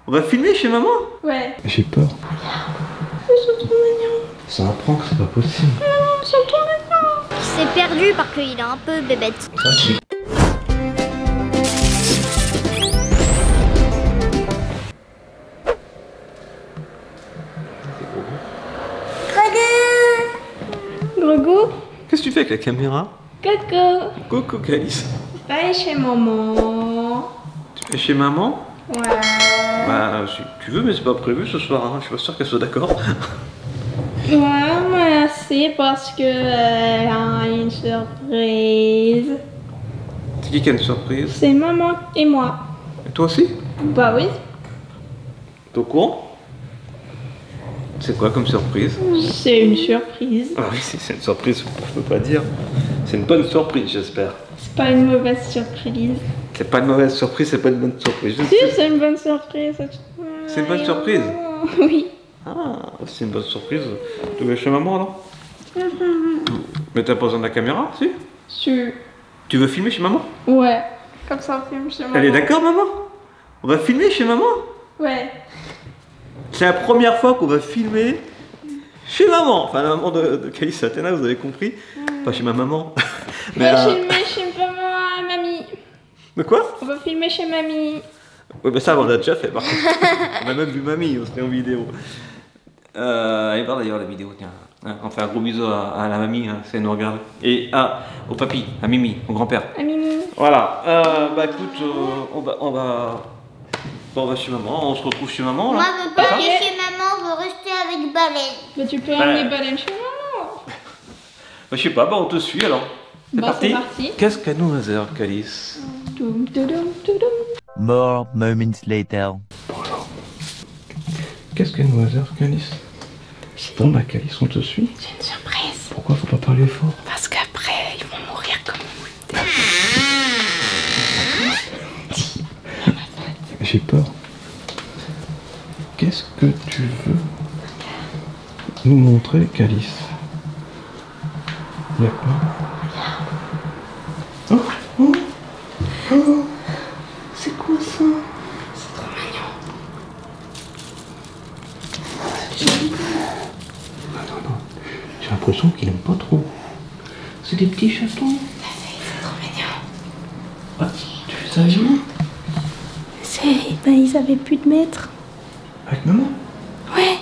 On va filmer chez maman? Ouais. J'ai peur. C'est trop mignon. C'est un prank, c'est pas possible. Non, c'est trop mignon. Il s'est perdu parce qu'il est un peu bébête. Ça, c'est... Grogo. Qu'est-ce que tu fais avec la caméra? Coco. Coucou Calice. Pas chez maman. Tu fais chez maman? Ouais. Bah si tu veux, mais c'est pas prévu ce soir, hein. Je suis pas sûr qu'elle soit d'accord. Ouais, mais c'est parce que elle a une surprise. C'est qui a une surprise? C'est maman et moi. Et toi aussi? Bah oui. T'es au courant? C'est quoi comme surprise? C'est une surprise. Ah oui, c'est une surprise, je peux pas dire. C'est une bonne surprise, j'espère. C'est pas une mauvaise surprise. C'est pas une mauvaise surprise, c'est pas une bonne surprise. Si, c'est une bonne surprise. C'est une bonne surprise? Oui. Ah, c'est une bonne surprise. Tu vas chez maman alors? Mais t'as pas besoin de la caméra, si? Tu veux filmer chez maman? Ouais. Comme ça, on filme chez maman. Elle est d'accord, maman? On va filmer chez maman? Ouais. C'est la première fois qu'on va filmer chez maman. Enfin, la maman de Calice Athéna, vous avez compris. Pas chez ma maman. On va filmer chez maman, mamie. De quoi? On va filmer chez mamie. Oui, bah ça, on l'a déjà fait par contre. On a même vu mamie, on se fait en vidéo. Allez voir d'ailleurs la vidéo, tiens. Hein, on fait un gros bisou à la mamie, hein, si elle nous regarde. Et au papy, à Mimi, au grand-père. À Mimi. Voilà. Bah écoute, on va chez maman, on se retrouve chez maman là. Moi, je veux pas aller chez maman, je veux rester avec Baleine. Bah, tu peux emmener Baleine chez maman. Bah je sais pas, bah on te suit alors. C'est Bah, parti. c'est parti. Qu'est-ce qu'à nous, Hazer, Calice? Toum, toudoum, toudoum. More moments later. Qu'est-ce qu'à nous, Hazer, Calice? Bon bah Calice, on te suit. J'ai une surprise. Pourquoi faut pas parler fort? Parce qu'après, ils vont mourir comme nous. J'ai peur. Qu'est-ce que tu veux nous montrer, Calice? Y'a quoi? Oh, oh, oh. C'est quoi ça? C'est trop mignon. Attends, j'ai l'impression qu'il aime pas trop. C'est des petits chatons. C'est trop mignon. Ah, tu fais ça avec moi? Ils avaient plus de maître. Avec maman? Ouais.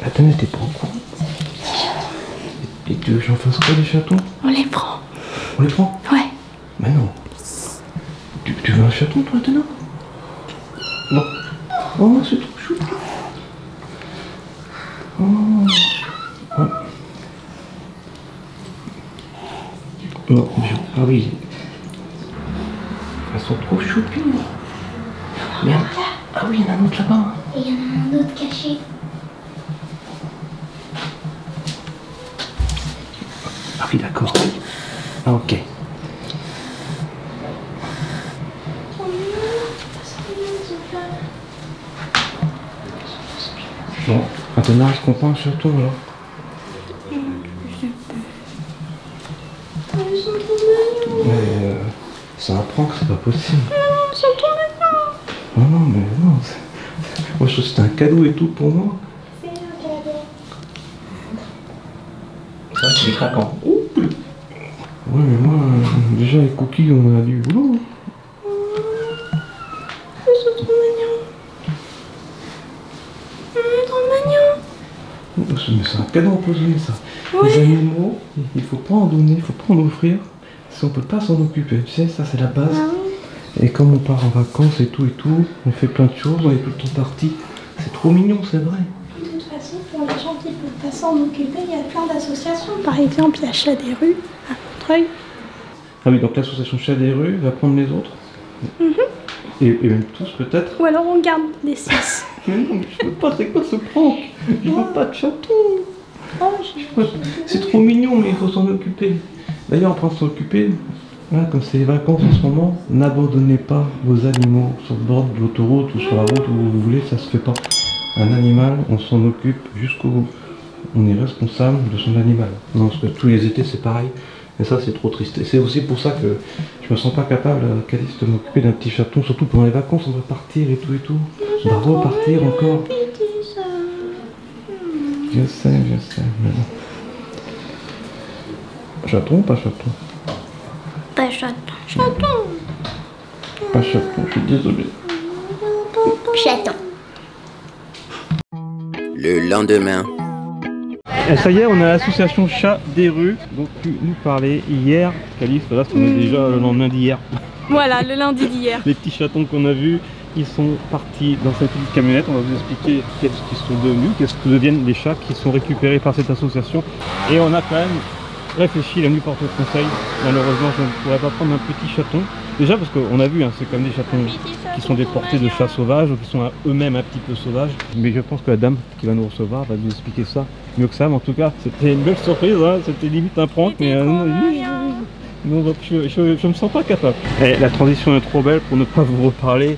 Attends, t'es pas au courant? Et tu veux que j'en fasse quoi des chatons? On les prend. On les prend? Ouais. Mais non. Tu veux un chaton, toi, Athéna? Non. Oh, c'est trop chou. Oh. Ouais. Oh, ah oui. Elles sont trop choupines. Merde. Ah oui, il y en a un autre là-bas. Et il y en a un autre caché. Ah oui, d'accord. Ah, ok. Bon, Athéna, est-ce qu'on prend un château alors? Mais c'est un prank, c'est pas possible. Ils sont trop mignons. Oh non, mais non. Moi je trouve que c'était un cadeau et tout pour moi. C'est un cadeau. Ça, c'est craquant. Ouais, mais moi, déjà les cookies, on a du boulot. Ils sont trop mignons. Trop mignons. Mais c'est un cadeau empoisonné ça. Ouais. Les animaux, il faut pas en donner, il faut pas en offrir. Si on peut pas s'en occuper, tu sais, ça c'est la base. Ah oui. Et comme on part en vacances et tout, on fait plein de choses, on est tout le temps partis. C'est trop mignon, c'est vrai. De toute façon, pour les gens qui ne peuvent pas s'en occuper, il y a plein d'associations. Par exemple, il y a Chat des rues à Montreuil. Ah oui, donc l'association Chat des rues va prendre les autres. Et même tous peut-être. Ou alors on garde les 6. Mais non, mais je veux pas, c'est quoi ce prank? Je veux pas de chaton. C'est trop mignon, mais il faut s'en occuper. D'ailleurs, en train de s'en occuper, là, comme c'est les vacances en ce moment, n'abandonnez pas vos animaux sur le bord de l'autoroute ou sur la route où vous voulez, ça se fait pas. Un animal, on s'en occupe jusqu'au bout. On est responsable de son animal. Non, parce que tous les étés c'est pareil. Et ça, c'est trop triste. Et c'est aussi pour ça que je me sens pas capable, Calice, de m'occuper d'un petit chaton, surtout pendant les vacances, on va partir et tout et tout. On va repartir encore. Je sais, mais bon. Chaton ou pas chaton? Pas chaton. Pas chaton, je suis désolé. Chaton. Le lendemain. Et ça y est, on a l'association Chat des rues, dont tu nous parlais hier, Calice. Là, on est déjà le lendemain d'hier. Voilà, le lundi d'hier. Les petits chatons qu'on a vus, ils sont partis dans cette petite camionnette. On va vous expliquer qu'est-ce qu'ils sont devenus, qu'est-ce que deviennent les chats qui sont récupérés par cette association. Et on a quand même réfléchi, la nuit porte conseil. Malheureusement, je ne pourrais pas prendre un petit chaton. Déjà parce qu'on a vu, hein, c'est comme des chatons qui sont déportés de chats sauvages ou qui sont eux-mêmes un petit peu sauvages. Mais je pense que la dame qui va nous recevoir va nous expliquer ça mieux que ça. Mais en tout cas, c'était une belle surprise, hein. C'était limite un prank. Mais non, je me sens pas capable. Et la transition est trop belle pour ne pas vous reparler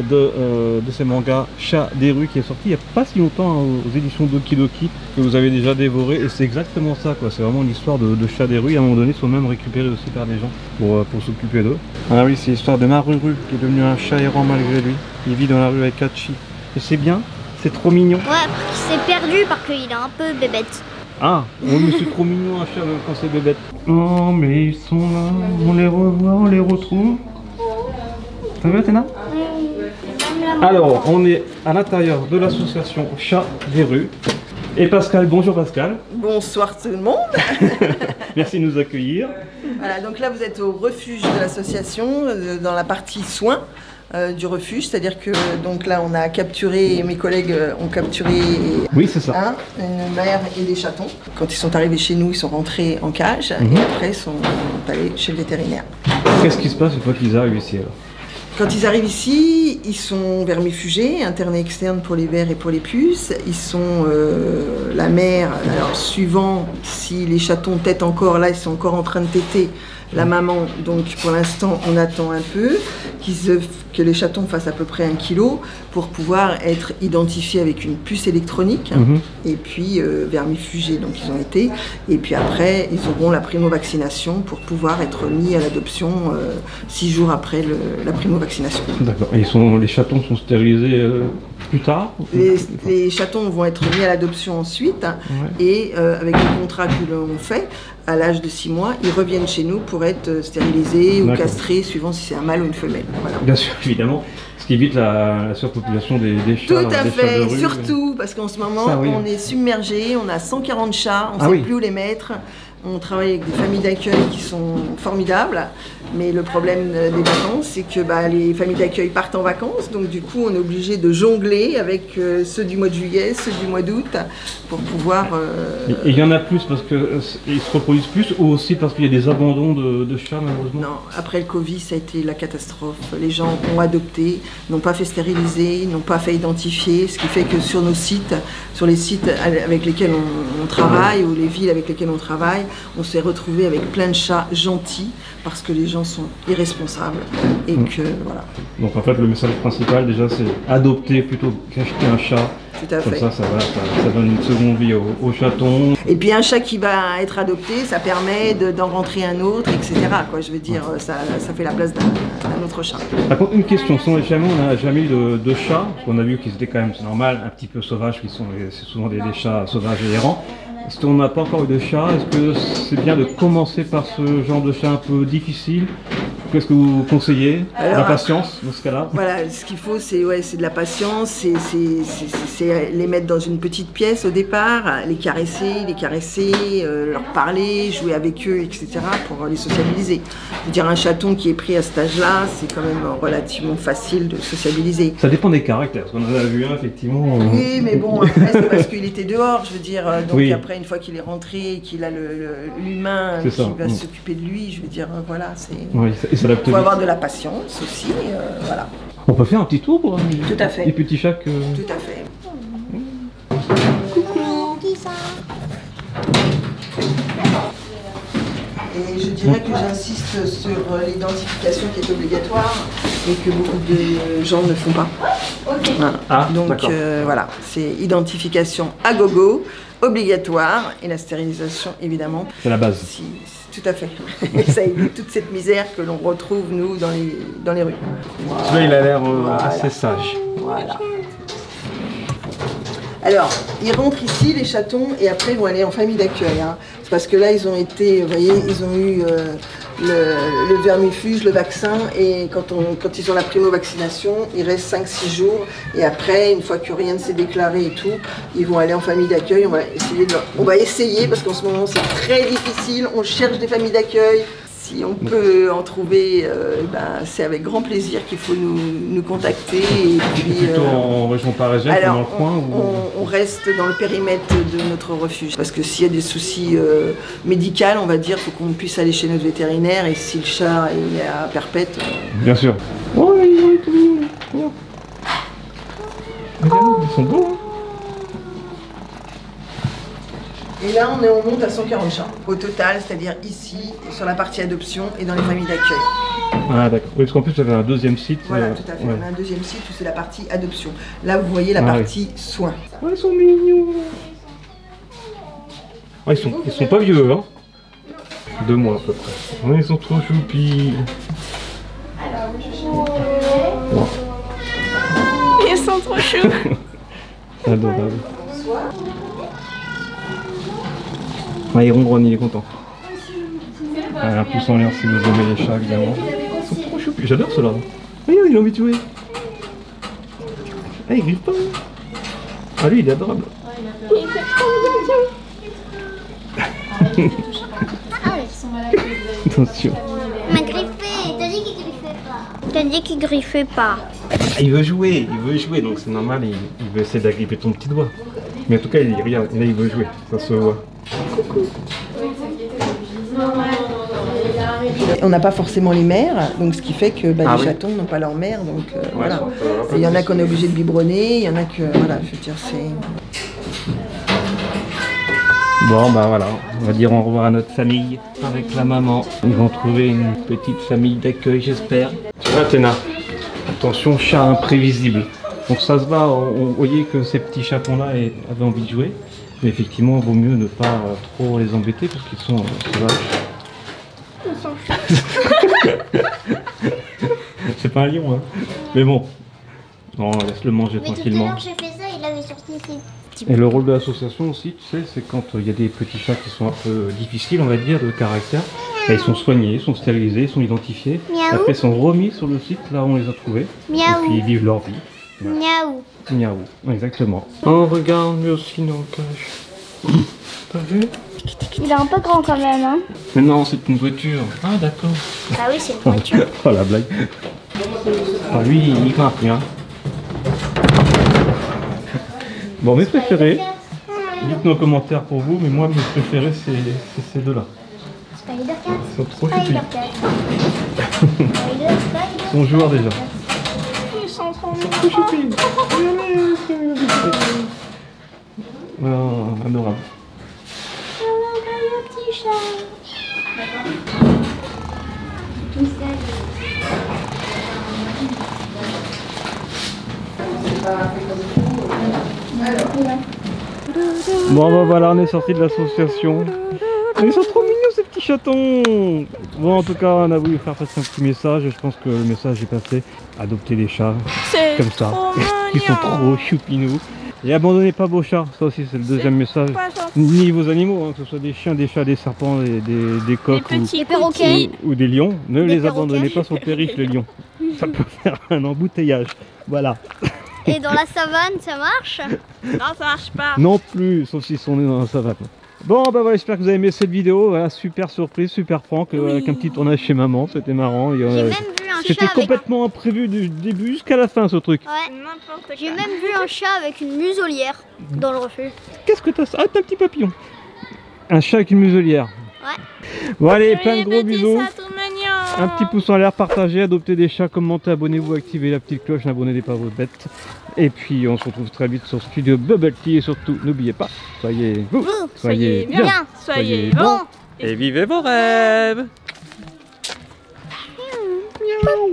de ces mangas Chat des rues qui est sorti il n'y a pas si longtemps, hein, aux éditions Doki Doki, que vous avez déjà dévoré. Et c'est exactement ça, quoi. C'est vraiment l'histoire de chats des rues. À un moment donné, ils sont même récupérés aussi par des gens pour s'occuper d'eux. Ah oui, c'est l'histoire de Maruru qui est devenu un chat errant malgré lui. Il vit dans la rue avec Hachi. Et c'est bien, c'est trop mignon. Ouais, parce qu'il s'est perdu parce qu'il est un peu bébête. Ah, oui, mais c'est trop mignon un chat même quand c'est bébête. Oh, mais ils sont là, on les revoit, on les retrouve. Ça va, Téna? Alors, on est à l'intérieur de l'association Chat des rues. Et Pascal, bonjour Pascal. Bonsoir tout le monde. Merci de nous accueillir. Voilà, donc là vous êtes au refuge de l'association, dans la partie soins du refuge, c'est-à-dire que donc là on a capturé, mes collègues ont capturé oui, c'est ça. Une mère et des chatons. Quand ils sont arrivés chez nous, ils sont rentrés en cage et après ils sont allés chez le vétérinaire. Qu'est-ce qui se passe une fois qu'ils arrivent ici alors? Quand ils arrivent ici, ils sont vermifugés, internes et externes pour les vers et pour les puces. Ils sont la mère, alors suivant si les chatons têtent encore, là ils sont encore en train de téter la maman. Donc pour l'instant on attend un peu que les chatons fassent à peu près 1 kg pour pouvoir être identifiés avec une puce électronique et puis vermifugés, donc ils ont été. Et puis après ils auront la primo-vaccination pour pouvoir être mis à l'adoption 6 jours après la primo-vaccination. D'accord. Et les chatons sont stérilisés plus tard? Les chatons vont être mis à l'adoption ensuite et avec le contrat que l'on fait, à l'âge de 6 mois, ils reviennent chez nous pour être stérilisés ou castrés, suivant si c'est un mâle ou une femelle. Voilà. Bien sûr, évidemment. Ce qui évite la surpopulation des chats. Tout à fait, surtout parce qu'en ce moment, on est submergé, on a 140 chats, on ne sait plus où les mettre. On travaille avec des familles d'accueil qui sont formidables, mais le problème des vacances, c'est que les familles d'accueil partent en vacances, donc du coup on est obligé de jongler avec ceux du mois de juillet, ceux du mois d'août, pour pouvoir... Et il y en a plus parce qu'ils se reproduisent plus, ou aussi parce qu'il y a des abandons de chats malheureusement? Non, après le Covid, ça a été la catastrophe. Les gens ont adopté, n'ont pas fait stériliser, n'ont pas fait identifier, ce qui fait que sur nos sites, sur les sites avec lesquels on travaille, ou les villes avec lesquelles on travaille, on s'est retrouvé avec plein de chats gentils parce que les gens sont irresponsables et que voilà. Donc en fait le message principal déjà c'est adopter plutôt qu'acheter un chat. Tout à fait. Comme ça donne une seconde vie aux chatons. Et puis un chat qui va être adopté, ça permet d'en rentrer un autre, etc. Quoi. Je veux dire, ça fait la place d'un autre chat. Par contre, une question, on n'a jamais eu de chat, parce qu'on a vu qu'ils étaient quand même, c'est normal, un petit peu sauvages, c'est souvent des chats sauvages et errants. Si on n'a pas encore eu de chat, est-ce que c'est bien de commencer par ce genre de chat un peu difficile? Qu'est-ce que vous conseillez? La patience dans ce cas-là? Voilà, ce qu'il faut c'est de la patience, c'est les mettre dans une petite pièce au départ, les caresser, leur parler, jouer avec eux, etc. pour les sociabiliser. Je veux dire, un chaton qui est pris à cet âge-là, c'est quand même relativement facile de sociabiliser. Ça dépend des caractères, parce qu'on en a vu un effectivement. Oui, mais bon, après c'est parce qu'il était dehors, je veux dire, donc après une fois qu'il est rentré, qu'il a l'humain qui va s'occuper de lui, je veux dire, voilà, c'est... Il faut avoir de la patience aussi, voilà. On peut faire un petit tour pour des petits chats que... Tout à fait. Coucou. Et je dirais que j'insiste sur l'identification qui est obligatoire. et que beaucoup de gens ne font pas. Voilà. Ah, donc voilà, c'est identification à gogo, obligatoire, et la stérilisation évidemment. C'est la base. Si, tout à fait. Ça évite toute cette misère que l'on retrouve nous dans les rues. Voilà. Celui-là il a l'air Voilà. assez sage. Voilà. Alors, ils rentrent ici, les chatons, et après ils vont aller en famille d'accueil. Hein. C'est parce que là, ils ont été, vous voyez, ils ont eu le vermifuge, le vaccin, et quand ils ont la primo-vaccination, ils restent 5-6 jours, et après, une fois que rien ne s'est déclaré et tout, ils vont aller en famille d'accueil. On va essayer, parce qu'en ce moment, c'est très difficile, on cherche des familles d'accueil. Si on peut en trouver, c'est avec grand plaisir qu'il faut nous contacter. Et puis, plutôt en région parisienne, dans le coin on reste dans le périmètre de notre refuge. Parce que s'il y a des soucis médicaux, on va dire, il faut qu'on puisse aller chez notre vétérinaire. Et si le chat est à perpète... Bien sûr. Oh, ils sont mignons. Regarde, ils sont beaux. Et là, on monte à 140 chats au total, c'est-à-dire ici, sur la partie adoption et dans les familles d'accueil. Ah d'accord, oui, parce qu'en plus, j'avais un deuxième site. Voilà, tout à fait. Ouais. On a un deuxième site où c'est la partie adoption. Là, vous voyez la partie soins. Oh, ils sont mignons. Ah, ils sont pas vieux, hein. 2 mois à peu près. Ouais, ils sont trop choupis. Wow. Ils sont trop choux. Adorable. Ah, il ronronne, il est content. Un pouce en l'air si vous aimez les chats, évidemment. Ils sont trop choupis. J'adore ceux-là. Regarde, il a envie de jouer. Ah, il griffe pas. Ah, lui, il est adorable. Attention. Il m'a griffé. T'as dit qu'il griffait pas. T'as dit qu'il griffait pas. Ah, il veut jouer, donc c'est normal, il veut essayer d'agripper ton petit doigt. Mais en tout cas, regarde, là il veut jouer, ça se voit. Coucou. On n'a pas forcément les mères, donc ce qui fait que les chatons n'ont pas leur mère, donc voilà. Il y en a qu'on est obligé de biberonner, il y en a que, voilà, je veux dire, c'est... Bon bah voilà, on va dire au revoir à notre famille avec la maman. Ils vont trouver une petite famille d'accueil, j'espère. Tu vois Athéna, attention, chat imprévisible. Donc ça se va, vous voyez que ces petits chatons-là avaient envie de jouer. Mais effectivement, il vaut mieux ne pas trop les embêter parce qu'ils sont sauvages. C'est pas un lion, hein. Mais bon, non, laisse-le manger tranquillement. Mais tout à l'heure j'ai fait ça, il avait sorti ses... Et le rôle de l'association aussi, tu sais, c'est quand il y a des petits chats qui sont un peu difficiles, on va dire, de caractère, ils sont soignés, ils sont stérilisés, ils sont identifiés. Miaou. Après, ils sont remis sur le site, là où on les a trouvés. Miaou. Et puis ils vivent leur vie. Voilà. Miaou. Miaou, exactement. Oh, regarde, lui aussi, il est en cage. T'as vu? Il est un peu grand quand même, hein. Mais non, c'est une voiture. Ah, d'accord. Ah oui, c'est une voiture. Oh, la blague. Ah, lui, il grimpe, hein. Bon, mes préférés, dites-nous en commentaire pour vous, mais moi mes préférés c'est ces deux-là. Spider-Cat. Ils sont trop choupis. Spider-Cat. Ils sont joueurs déjà. Ils sont trop Trop choupis. Oh, adorable. Un petit chat. Bon bah voilà, on est sorti de l'association. Ils sont trop mignons ces petits chatons. Bon en tout cas on a voulu faire passer un petit message. Je pense que le message est passé. Adopter des chats comme ça. Ils sont trop choupinous. Et abandonnez pas vos chats, ça aussi c'est le deuxième message. Ni vos animaux, hein, que ce soit des chiens, des chats, des serpents, des coqs ou des lions. Ne les abandonnez pas sur le périph' les lions. Ça peut faire un embouteillage. Voilà. Et dans la savane, ça marche? Non, ça marche pas. Non plus, sauf s'ils sont nés dans la savane. Bon bah voilà, j'espère que vous avez aimé cette vidéo. Voilà, super surprise, super prank, avec un petit tournage chez maman, c'était marrant. J'ai même vu un chat. C'était complètement imprévu du début jusqu'à la fin ce truc. Ouais. J'ai même vu un chat avec une muselière dans le refuge. Qu'est-ce que t'as ça? Ah, t'as un petit papillon. Un chat avec une muselière. Ouais. Bon allez, plein de gros bisous. Ça, Un petit pouce en l'air, partagez, adoptez des chats, commentez, abonnez-vous, activez la petite cloche, n'abonnez pas vos bêtes. Et puis on se retrouve très vite sur Studio Bubble Tea et surtout n'oubliez pas, soyez vous, soyez bien, soyez bons et vivez vos rêves. Miaou.